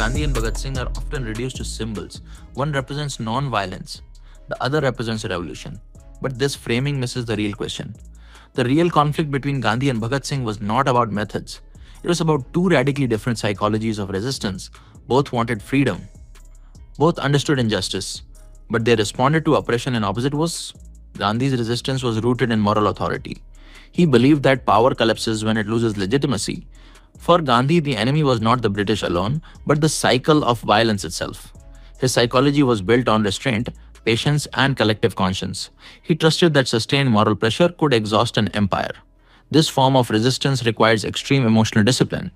Gandhi and Bhagat Singh are often reduced to symbols. One represents non-violence, the other represents revolution. But this framing misses the real question. The real conflict between Gandhi and Bhagat Singh was not about methods. It was about two radically different psychologies of resistance. Both wanted freedom. Both understood injustice. But they responded to oppression in opposite ways. Gandhi's resistance was rooted in moral authority. He believed that power collapses when it loses legitimacy. For Gandhi, the enemy was not the British alone, but the cycle of violence itself. His psychology was built on restraint, patience, and collective conscience. He trusted that sustained moral pressure could exhaust an empire. This form of resistance requires extreme emotional discipline.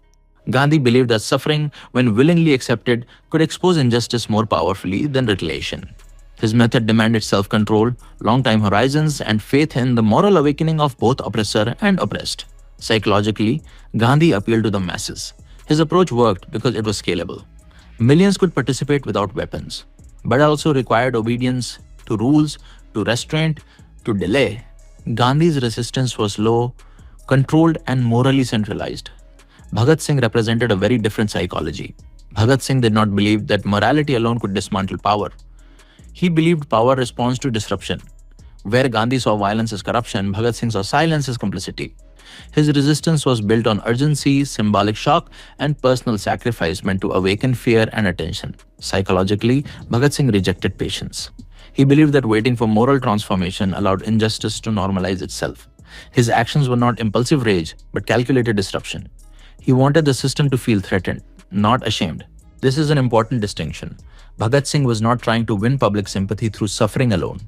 Gandhi believed that suffering, when willingly accepted, could expose injustice more powerfully than retaliation. His method demanded self-control, long-time horizons, and faith in the moral awakening of both oppressor and oppressed. Psychologically, Gandhi appealed to the masses. His approach worked because it was scalable. Millions could participate without weapons, but also required obedience to rules, to restraint, to delay. Gandhi's resistance was low, controlled, and morally centralized. Bhagat Singh represented a very different psychology. Bhagat Singh did not believe that morality alone could dismantle power. He believed power responds to disruption. Where Gandhi saw violence as corruption, Bhagat Singh saw silence as complicity. His resistance was built on urgency, symbolic shock, and personal sacrifice meant to awaken fear and attention. Psychologically, Bhagat Singh rejected patience. He believed that waiting for moral transformation allowed injustice to normalize itself. His actions were not impulsive rage, but calculated disruption. He wanted the system to feel threatened, not ashamed. This is an important distinction. Bhagat Singh was not trying to win public sympathy through suffering alone.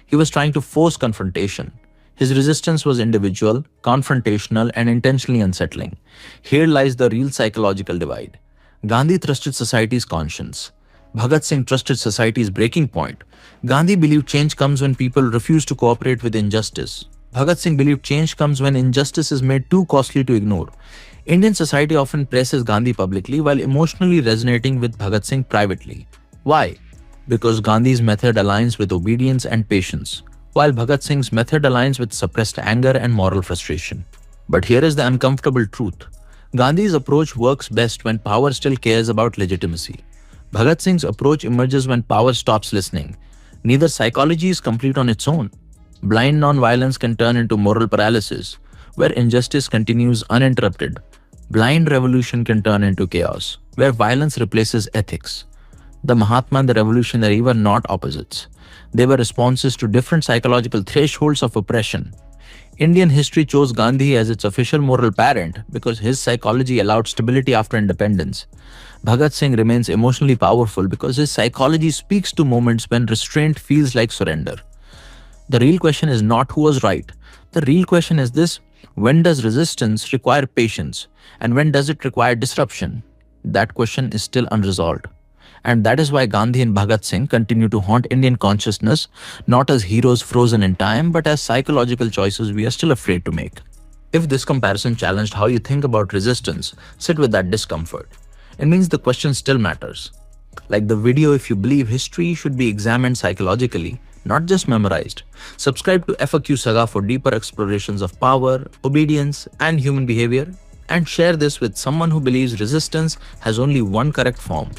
He was trying to force confrontation. His resistance was individual, confrontational, and intentionally unsettling. Here lies the real psychological divide. Gandhi trusted society's conscience. Bhagat Singh trusted society's breaking point. Gandhi believed change comes when people refuse to cooperate with injustice. Bhagat Singh believed change comes when injustice is made too costly to ignore. Indian society often praises Gandhi publicly while emotionally resonating with Bhagat Singh privately. Why? Because Gandhi's method aligns with obedience and patience, while Bhagat Singh's method aligns with suppressed anger and moral frustration. But here is the uncomfortable truth. Gandhi's approach works best when power still cares about legitimacy. Bhagat Singh's approach emerges when power stops listening. Neither psychology is complete on its own. Blind non-violence can turn into moral paralysis, where injustice continues uninterrupted. Blind revolution can turn into chaos, where violence replaces ethics. The Mahatma and the revolutionary were not opposites. They were responses to different psychological thresholds of oppression. Indian history chose Gandhi as its official moral parent because his psychology allowed stability after independence. Bhagat Singh remains emotionally powerful because his psychology speaks to moments when restraint feels like surrender. The real question is not who was right. The real question is this: when does resistance require patience, and when does it require disruption? That question is still unresolved. And that is why Gandhi and Bhagat Singh continue to haunt Indian consciousness, not as heroes frozen in time, but as psychological choices we are still afraid to make. If this comparison challenged how you think about resistance, sit with that discomfort. It means the question still matters. Like the video, if you believe history should be examined psychologically, not just memorized. Subscribe to FAQ Saga for deeper explorations of power, obedience, and human behavior, and share this with someone who believes resistance has only one correct form.